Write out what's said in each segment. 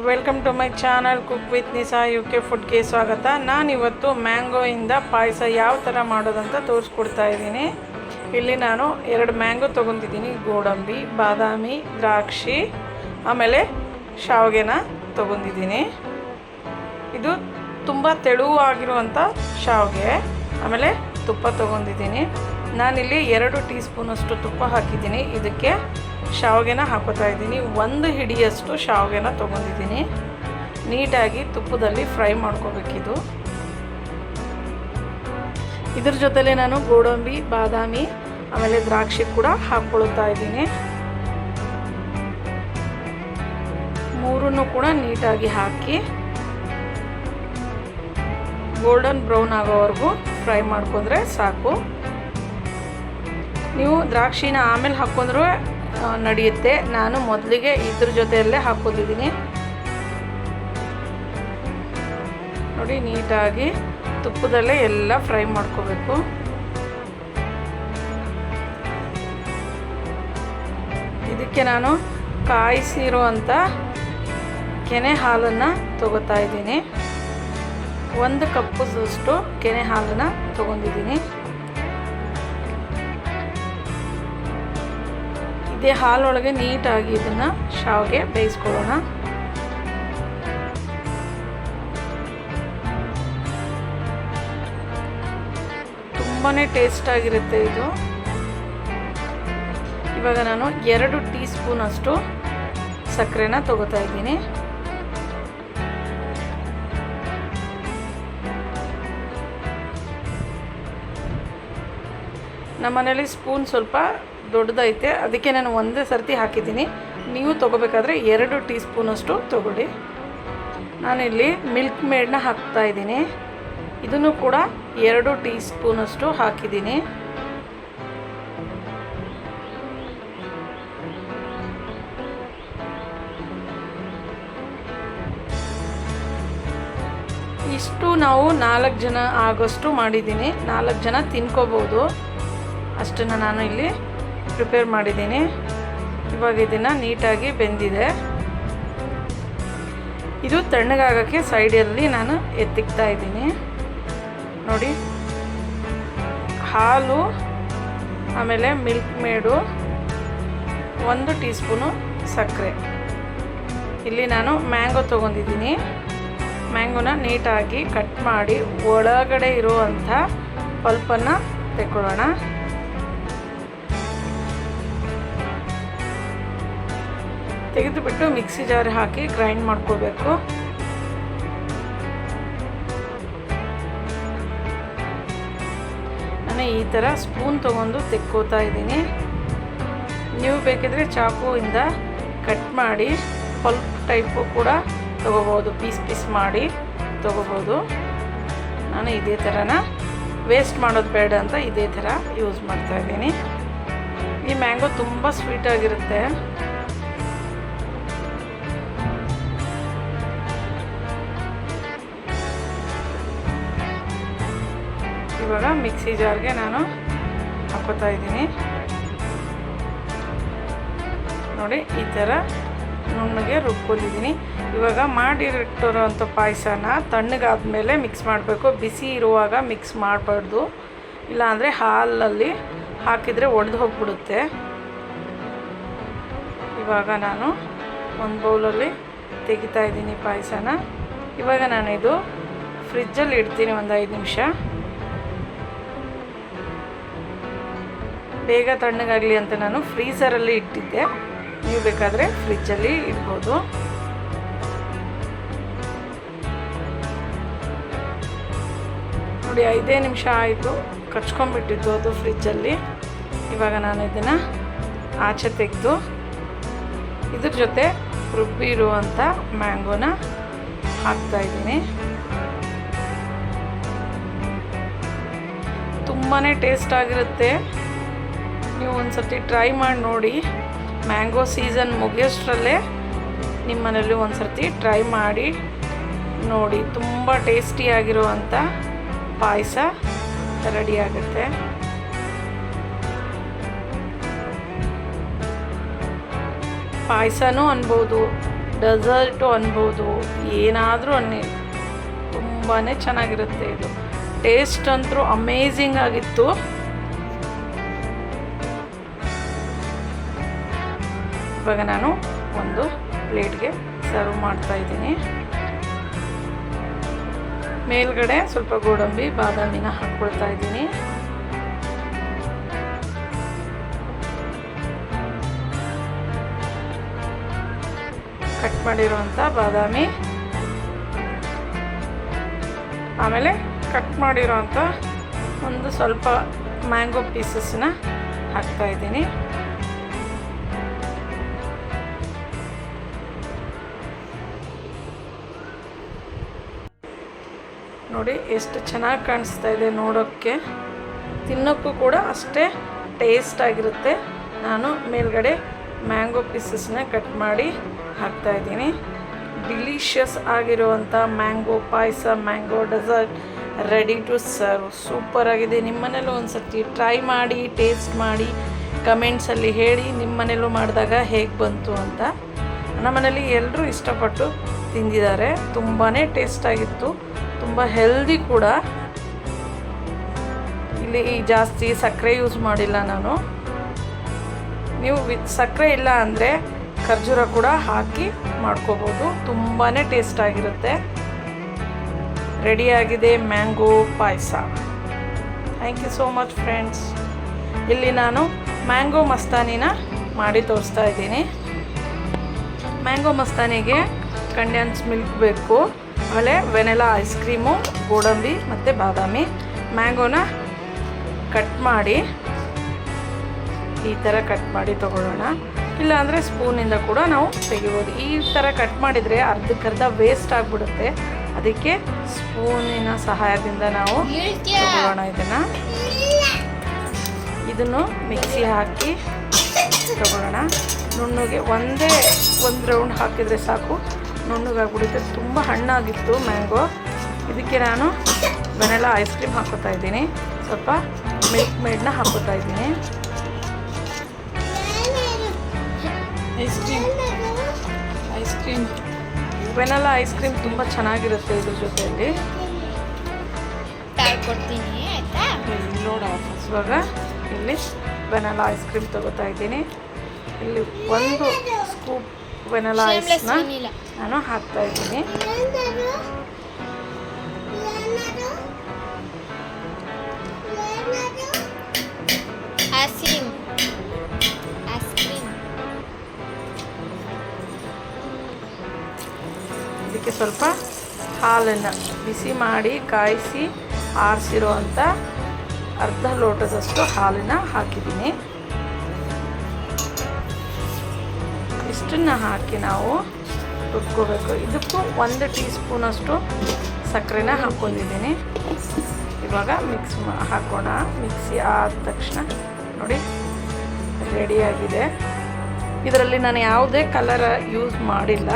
Welcome to my channel cook with Nisa UK ಫುಡ್ಗೆ ಸ್ವಾಗತ. ನಾನಿವತ್ತು ಮ್ಯಾಂಗೋಯಿಂದ ಪಾಯಸ ಯಾವ ಥರ ಮಾಡೋದಂತ ತೋರಿಸ್ಕೊಡ್ತಾ ಇದ್ದೀನಿ. ಇಲ್ಲಿ ನಾನು 2 ಮ್ಯಾಂಗೋ ತೊಗೊತಿದ್ದೀನಿ, ಗೋಡಂಬಿ, ಬಾದಾಮಿ, ದ್ರಾಕ್ಷಿ, ಆಮೇಲೆ ಶಾವಿಗೆನ ತೊಗೊಂಡಿದ್ದೀನಿ. ಇದು ತುಂಬ ತೆಳುವಾಗಿರುವಂಥ ಶಾವಿಗೆ. ಆಮೇಲೆ ತುಪ್ಪ ತೊಗೊಂಡಿದ್ದೀನಿ. ನಾನಿಲ್ಲಿ 2 ಟೀ ಸ್ಪೂನಷ್ಟು ತುಪ್ಪ ಹಾಕಿದ್ದೀನಿ. ಇದಕ್ಕೆ ಶಾವಿಗೆನ ಹಾಕೋತಾ ಇದ್ದೀನಿ. 1 ಹಿಡಿಯಷ್ಟು ಶಾವಿಗೆನ ತೊಗೊಂಡಿದ್ದೀನಿ. ನೀಟಾಗಿ ತುಪ್ಪದಲ್ಲಿ ಫ್ರೈ ಮಾಡ್ಕೋಬೇಕಿದು. ಇದ್ರ ಜೊತೆಲೆ ನಾನು ಗೋಡಂಬಿ, ಬಾದಾಮಿ, ಆಮೇಲೆ ದ್ರಾಕ್ಷಿ ಕೂಡ ಹಾಕ್ಕೊಳ್ತಾ ಇದ್ದೀನಿ. ಮೂರನ್ನು ಕೂಡ ನೀಟಾಗಿ ಹಾಕಿ ಗೋಲ್ಡನ್ ಬ್ರೌನ್ ಆಗೋವರೆಗೂ ಫ್ರೈ ಮಾಡ್ಕೊಂಡ್ರೆ ಸಾಕು. ನೀವು ದ್ರಾಕ್ಷಿನ ಆಮೇಲೆ ಹಾಕ್ಕೊಂಡ್ರೂ ನಡೆಯುತ್ತೆ. ನಾನು ಮೊದಲಿಗೆ ಇದ್ರ ಜೊತೆಯಲ್ಲೇ ಹಾಕ್ಕೊಂಡಿದ್ದೀನಿ. ನೋಡಿ, ನೀಟಾಗಿ ತುಪ್ಪದಲ್ಲೇ ಎಲ್ಲ ಫ್ರೈ ಮಾಡ್ಕೋಬೇಕು. ಇದಕ್ಕೆ ನಾನು ಕಾಯಿಸಿರುವಂಥ ಕೆನೆ ಹಾಲನ್ನು ತಗೋತಾ ಇದ್ದೀನಿ. 1 ಕಪ್ಪಷ್ಟು ಕೆನೆ ಹಾಲನ್ನು ತಗೊಂಡಿದ್ದೀನಿ. ಇದೇ ಹಾಲೊಳಗೆ ನೀಟಾಗಿ ಇದನ್ನು ಶಾವಿಗೆ ಬೇಯಿಸ್ಕೊಳ್ಳೋಣ. ತುಂಬಾ ಟೇಸ್ಟಾಗಿರುತ್ತೆ ಇದು. ಇವಾಗ ನಾನು 2 ಟೀ ಸ್ಪೂನಷ್ಟು ಸಕ್ಕರೆನ ತಗೋತಾ ಇದ್ದೀನಿ. ನಮ್ಮನೇಲಿ ಸ್ಪೂನ್ ಸ್ವಲ್ಪ ದೊಡ್ಡದೈತೆ, ಅದಕ್ಕೆ ನಾನು ಒಂದೇ ಸರ್ತಿ ಹಾಕಿದ್ದೀನಿ. ನೀವು ತೊಗೋಬೇಕಾದ್ರೆ 2 ಟೀ ಸ್ಪೂನಷ್ಟು ತೊಗೊಳ್ಳಿ. ನಾನಿಲ್ಲಿ ಮಿಲ್ಕ್ ಮೇಡನ್ನ ಹಾಕ್ತಾ ಇದ್ದೀನಿ. ಇದನ್ನು ಕೂಡ 2 ಟೀ ಸ್ಪೂನಷ್ಟು ಹಾಕಿದ್ದೀನಿ. ಇಷ್ಟು ನಾವು 4 ಜನ ಆಗೋಷ್ಟು ಮಾಡಿದ್ದೀನಿ. 4 ಜನ ತಿನ್ಕೋಬೋದು, ಅಷ್ಟನ್ನು ನಾನು ಇಲ್ಲಿ ಪ್ರಿಪೇರ್ ಮಾಡಿದ್ದೀನಿ. ಇವಾಗ ಇದನ್ನು ನೀಟಾಗಿ ಬೆಂದಿದೆ. ಇದು ತಣ್ಣಗಾಗೋಕ್ಕೆ ಸೈಡಲ್ಲಿ ನಾನು ಎತ್ತಿಕ್ತಾ ಇದ್ದೀನಿ. ನೋಡಿ, ಹಾಲು, ಆಮೇಲೆ ಮಿಲ್ಕ್ ಮೇಡು, 1 ಟೀ ಸ್ಪೂನು ಸಕ್ಕರೆ. ಇಲ್ಲಿ ನಾನು ಮ್ಯಾಂಗೋ ತೊಗೊಂಡಿದ್ದೀನಿ. ಮ್ಯಾಂಗೋನ ನೀಟಾಗಿ ಕಟ್ ಮಾಡಿ ಒಳಗಡೆ ಇರುವಂಥ ಪಲ್ಪನ್ನು ತೆಕ್ಕೊಳ್ಳೋಣ. ತೆಗೆದುಬಿಟ್ಟು ಮಿಕ್ಸಿ ಜಾರ್ ಹಾಕಿ ಗ್ರೈಂಡ್ ಮಾಡ್ಕೋಬೇಕು. ನಾನು ಈ ಥರ ಸ್ಪೂನ್ ತೊಗೊಂಡು ತೆಕ್ಕೋತಾ ಇದ್ದೀನಿ. ನೀವು ಬೇಕಿದ್ರೆ ಚಾಕುವಿಂದ ಕಟ್ ಮಾಡಿ ಪಲ್ಪ್ ಟೈಪು ಕೂಡ ತೊಗೋಬೋದು, ಪೀಸ್ ಮಾಡಿ ತೊಗೋಬೋದು. ನಾನು ಇದೇ ಥರನ ವೇಸ್ಟ್ ಮಾಡೋದು ಬೇಡ ಅಂತ ಇದೇ ಥರ ಯೂಸ್ ಮಾಡ್ತಾಯಿದ್ದೀನಿ. ಈ ಮ್ಯಾಂಗೋ ತುಂಬ ಸ್ವೀಟಾಗಿರುತ್ತೆ. ಇವಾಗ ಮಿಕ್ಸಿ ಜಾರ್ಗೆ ನಾನು ಹಾಕೋತಾ ಇದ್ದೀನಿ. ನೋಡಿ, ಈ ಥರ ನುಣ್ಣಗೆ ರುಬ್ಕೊಂಡಿದ್ದೀನಿ. ಇವಾಗ ಮಾಡಿಟ್ಟಿರೋಂಥ ಪಾಯಸನ ತಣ್ಣಗಾದ್ಮೇಲೆ ಮಿಕ್ಸ್ ಮಾಡಬೇಕು. ಬಿಸಿ ಇರುವಾಗ ಮಿಕ್ಸ್ ಮಾಡಬಾರ್ದು, ಇಲ್ಲಾಂದರೆ ಹಾಲಲ್ಲಿ ಹಾಕಿದರೆ ಒಡೆದು ಹೋಗ್ಬಿಡುತ್ತೆ. ಇವಾಗ ನಾನು ಒಂದು ಬೌಲಲ್ಲಿ ತೆಗಿತಾ ಇದ್ದೀನಿ ಪಾಯಸನ. ಇವಾಗ ನಾನು ಇದು ಫ್ರಿಜ್ಜಲ್ಲಿ ಇಡ್ತೀನಿ ಒಂದು 5 ನಿಮಿಷ. ಬೇಗ ತಣ್ಣಗಾಗಲಿ ಅಂತ ನಾನು ಫ್ರೀಝರಲ್ಲಿ ಇಟ್ಟಿದ್ದೆ. ನೀವು ಬೇಕಾದರೆ ಫ್ರಿಜ್ಜಲ್ಲಿ ಇಡ್ಬೋದು. ನೋಡಿ, 5 ನಿಮಿಷ ಆಯಿತು, ಕಚ್ಕೊಂಡ್ಬಿಟ್ಟಿದ್ದು ಅದು ಫ್ರಿಜ್ಜಲ್ಲಿ. ಇವಾಗ ನಾನು ಇದನ್ನು ಆಚೆ ತೆಗೆದು ಇದ್ರ ಜೊತೆ ರುಬ್ಬಿ ಇರುವಂಥ ಮ್ಯಾಂಗೋನ ಹಾಕ್ತಾಯಿದ್ದೀನಿ. ತುಂಬಾ ಟೇಸ್ಟಾಗಿರುತ್ತೆ. ನೀವು ಒಂದು ಸರ್ತಿ ಟ್ರೈ ಮಾಡಿ ನೋಡಿ. ಮ್ಯಾಂಗೋ ಸೀಸನ್ ಮುಗಿಯೋಷ್ಟರಲ್ಲೇ ನಿಮ್ಮ ಮನೇಲಿ ಒಂದು ಸರ್ತಿ ಟ್ರೈ ಮಾಡಿ ನೋಡಿ. ತುಂಬ ಟೇಸ್ಟಿಯಾಗಿರುವಂಥ ಪಾಯಸ ರೆಡಿ ಆಗುತ್ತೆ. ಪಾಯಸನೂ ಅನ್ಬೋದು, ಡೆಸರ್ಟು ಅನ್ಬೋದು, ಏನಾದರೂ ಅನ್ನಿ ತುಂಬಾ ಚೆನ್ನಾಗಿರುತ್ತೆ ಇದು. ಟೇಸ್ಟ್ ಅಂತೂ ಅಮೇಝಿಂಗ್ ಆಗಿತ್ತು. ಇವಾಗ ನಾನು ಒಂದು ಪ್ಲೇಟ್ಗೆ ಸರ್ವ್ ಮಾಡ್ತಾ ಇದ್ದೀನಿ. ಮೇಲ್ಗಡೆ ಸ್ವಲ್ಪ ಗೋಡಂಬಿ ಬಾದಾಮಿನ ಹಾಕ್ಕೊಳ್ತಾ ಇದ್ದೀನಿ. ಕಟ್ ಮಾಡಿರುವಂಥ ಬಾದಾಮಿ, ಆಮೇಲೆ ಕಟ್ ಮಾಡಿರೋಂಥ ಒಂದು ಸ್ವಲ್ಪ ಮ್ಯಾಂಗೋ ಪೀಸಸ್ನ ಹಾಕ್ತಾ ಇದ್ದೀನಿ. ನೋಡಿ ಎಷ್ಟು ಚೆನ್ನಾಗಿ ಕಾಣಿಸ್ತಾ ಇದೆ ನೋಡೋಕ್ಕೆ, ತಿನ್ನೋಕ್ಕೂ ಕೂಡ ಅಷ್ಟೇ ಟೇಸ್ಟ್ ಆಗಿರುತ್ತೆ. ನಾನು ಮೇಲ್ಗಡೆ ಮ್ಯಾಂಗೋ ಪೀಸಸ್ನ ಕಟ್ ಮಾಡಿ ಹಾಕ್ತಾ ಇದ್ದೀನಿ. ಡಿಲಿಷಿಯಸ್ ಆಗಿರುವಂಥ ಮ್ಯಾಂಗೋ ಪಾಯಸ, mango dessert ready to serve. Super ಆಗಿದೆ. ನಿಮ್ಮ ಮನೇಲೂ ಒಂದು ಸರ್ತಿ ಟ್ರೈ ಮಾಡಿ, ಟೇಸ್ಟ್ ಮಾಡಿ, ಕಮೆಂಟ್ಸಲ್ಲಿ ಹೇಳಿ ನಿಮ್ಮ ಮನೇಲೂ ಮಾಡಿದಾಗ ಹೇಗೆ ಬಂತು ಅಂತ. ನಮ್ಮ ಮನೇಲಿ ಎಲ್ಲರೂ ಇಷ್ಟಪಟ್ಟು ತಿಂದಿದ್ದಾರೆ. ತುಂಬಾ ಟೇಸ್ಟಾಗಿತ್ತು, ತುಂಬ ಹೆಲ್ದಿ ಕೂಡ. ಇಲ್ಲಿ ಜಾಸ್ತಿ ಸಕ್ಕರೆ ಯೂಸ್ ಮಾಡಿಲ್ಲ ನಾನು. ನೀವು ಸಕ್ಕರೆ ಇಲ್ಲ ಅಂದರೆ ಖರ್ಜೂರ ಕೂಡ ಹಾಕಿ ಮಾಡ್ಕೋಬೋದು, ತುಂಬಾ ಟೇಸ್ಟ್ ಆಗಿರುತ್ತೆ. ರೆಡಿಯಾಗಿದೆ ಮ್ಯಾಂಗೋ ಪಾಯಸ. Thank you so much friends. ಇಲ್ಲಿ ನಾನು ಮ್ಯಾಂಗೋ ಮಸ್ತಾನಿನ ಮಾಡಿ ತೋರಿಸ್ತಾ ಇದ್ದೀನಿ. ಮ್ಯಾಂಗೋ ಮಸ್ತಾನಿಗೆ ಕಂಡೆನ್ಸ್ ಮಿಲ್ಕ್ ಬೇಕು, ಆಮೇಲೆ ವೆನಿಲಾ ಐಸ್ ಕ್ರೀಮು, ಗೋಡಂಬಿ ಮತ್ತು ಬಾದಾಮಿ. ಮ್ಯಾಂಗೋನ ಕಟ್ ಮಾಡಿ ಈ ಥರ ಕಟ್ ಮಾಡಿ ತೊಗೊಳ್ಳೋಣ. ಇಲ್ಲಾಂದರೆ ಸ್ಪೂನಿಂದ ಕೂಡ ನಾವು ತೆಗಿಬೋದು. ಈ ಥರ ಕಟ್ ಮಾಡಿದರೆ ಅರ್ಧಕ್ಕರ್ಧ ವೇಸ್ಟ್ ಆಗಿಬಿಡುತ್ತೆ. ಅದಕ್ಕೆ ಸ್ಪೂನಿನ ಸಹಾಯದಿಂದ ನಾವು ತೊಗೊಳ್ಳೋಣ. ಇದನ್ನು ಮಿಕ್ಸಿ ಹಾಕಿ ತೊಗೊಳ್ಳೋಣ. ನುಣ್ಣಗೆ ಒಂದು ರೌಂಡ್ ಹಾಕಿದರೆ ಸಾಕು, ನುಣ್ಣಗಾಗ್ಬಿಡುತ್ತೆ. ತುಂಬ ಹಣ್ಣಾಗಿತ್ತು ಮ್ಯಾಂಗೋ. ಇದಕ್ಕೆ ನಾನು ವೆನಿಲಾ ಐಸ್ ಕ್ರೀಮ್ ಹಾಕೋತಾ ಇದ್ದೀನಿ, ಸ್ವಲ್ಪ ಮಿಲ್ಕ್ ಮೇಡ್ನ ಹಾಕೋತಾ ಇದ್ದೀನಿ. Ice cream vanilla ice cream ತುಂಬ ಚೆನ್ನಾಗಿರುತ್ತೆ ಇದ್ರ ಜೊತೆಯಲ್ಲಿ. ಇವಾಗ ಇಲ್ಲಿ ವೆನಿಲಾ ಐಸ್ ಕ್ರೀಮ್ ತಗೋತಾ ಇದ್ದೀನಿ. ಇಲ್ಲಿ ಒಂದು ಸ್ಕೂಪ್ ವೆನಿಲಾ ಐಸ್ನ ನಾನು ಹಾಕ್ತಾ ಇದ್ದೀನಿ. ಇದಕ್ಕೆ ಸ್ವಲ್ಪ ಹಾಲನ್ನು ಬಿಸಿ ಮಾಡಿ ಕಾಯಿಸಿ ಆರಿಸಿರೋ ಅಂಥ ಅರ್ಧ ಲೋಟದಷ್ಟು ಹಾಲನ್ನು ಹಾಕಿದ್ದೀನಿ. ಇಷ್ಟನ್ನು ಹಾಕಿ ನಾವು ರುಬ್ಕೋಬೇಕು. ಇದಕ್ಕೂ 1 ಟೀ ಸ್ಪೂನಷ್ಟು ಸಕ್ಕರೆನ ಹಾಕ್ಕೊಂಡಿದ್ದೀನಿ. ಇವಾಗ ಹಾಕೋಣ. ಮಿಕ್ಸಿ ಆದ ತಕ್ಷಣ ನೋಡಿ ರೆಡಿಯಾಗಿದೆ. ಇದರಲ್ಲಿ ನಾನು ಯಾವುದೇ ಕಲರ್ ಯೂಸ್ ಮಾಡಿಲ್ಲ.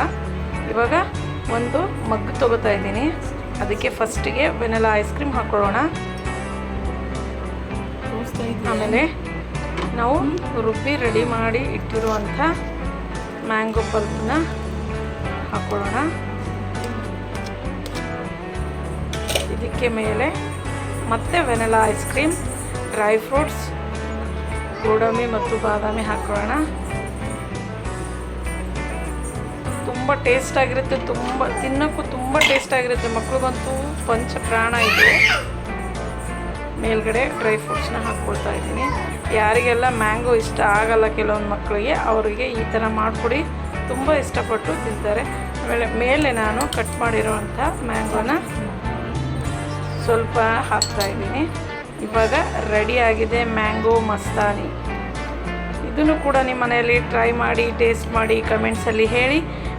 ಇವಾಗ ಒಂದು ಮಗ್ ತೊಗೋತಾ ಇದ್ದೀನಿ. ಅದಕ್ಕೆ ಫಸ್ಟಿಗೆ ವೆನಿಲಾ ಐಸ್ ಕ್ರೀಮ್ ಹಾಕ್ಕೊಳ್ಳೋಣ. ಆಮೇಲೆ ನಾವು ರುಬ್ಬಿ ರೆಡಿ ಮಾಡಿ ಇಟ್ಟಿರುವಂಥ ಮ್ಯಾಂಗೋ ಪಲ್ಪ್ನ ಹಾಕ್ಕೊಳ್ಳೋಣ. ಇದಕ್ಕೆ ಮೇಲೆ ಮತ್ತೆ vanilla ice cream, dry fruits, ಗೋಡಂಬಿ ಮತ್ತು ಬಾದಾಮಿ ಹಾಕ್ಕೊಳ್ಳೋಣ. ತುಂಬ ಟೇಸ್ಟ್ ಆಗಿರುತ್ತೆ, ತಿನ್ನೋಕ್ಕೂ ತುಂಬ ಟೇಸ್ಟ್ ಆಗಿರುತ್ತೆ. ಮಕ್ಳಿಗಂತೂ ಪಂಚ ಪ್ರಾಣ ಇದು. ಮೇಲ್ಗಡೆ ಡ್ರೈ ಫ್ರೂಟ್ಸ್ನ ಹಾಕ್ಕೊಳ್ತಾ ಇದ್ದೀನಿ. ಯಾರಿಗೆಲ್ಲ ಮ್ಯಾಂಗೋ ಇಷ್ಟ ಆಗಲ್ಲ ಕೆಲವೊಂದು ಮಕ್ಕಳಿಗೆ, ಅವರಿಗೆ ಈ ಥರ ಮಾಡಿಕೊಡಿ, ತುಂಬ ಇಷ್ಟಪಟ್ಟು ತಿಂತಾರೆ. ಆಮೇಲೆ ಮೇಲೆ ನಾನು ಕಟ್ ಮಾಡಿರೋವಂಥ ಮ್ಯಾಂಗೋನ ಸ್ವಲ್ಪ ಹಾಕ್ತಾ ಇದ್ದೀನಿ. ಇವಾಗ ರೆಡಿಯಾಗಿದೆ ಮ್ಯಾಂಗೋ ಮಸ್ತಾನಿ. ಇದನ್ನು ಕೂಡ ನಿಮ್ಮ ಮನೆಯಲ್ಲಿ ಟ್ರೈ ಮಾಡಿ, ಟೇಸ್ಟ್ ಮಾಡಿ, ಕಮೆಂಟ್ಸಲ್ಲಿ ಹೇಳಿ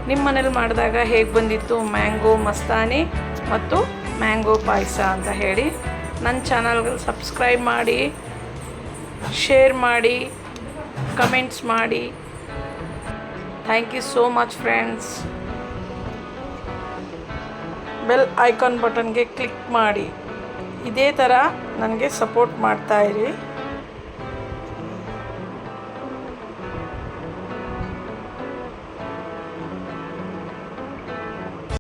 ನಿಮ್ಮ ಮನೇಲಿ ಮಾಡಿದಾಗ ಹೇಗೆ ಬಂದಿತ್ತು ಮ್ಯಾಂಗೋ ಮಸ್ತಾನಿ ಮತ್ತು ಮ್ಯಾಂಗೋ ಪಾಯಸ ಅಂತ ಹೇಳಿ. ನನ್ನ ಚಾನಲ್ಗೆ ಸಬ್ಸ್ಕ್ರೈಬ್ ಮಾಡಿ, ಶೇರ್ ಮಾಡಿ, ಕಮೆಂಟ್ಸ್ ಮಾಡಿ. Thank you so much friends. Bell icon ಬಟನ್ಗೆ ಕ್ಲಿಕ್ ಮಾಡಿ. ಇದೇ ಥರ ನನಗೆ ಸಪೋರ್ಟ್ ಮಾಡ್ತಾಯಿರಿ.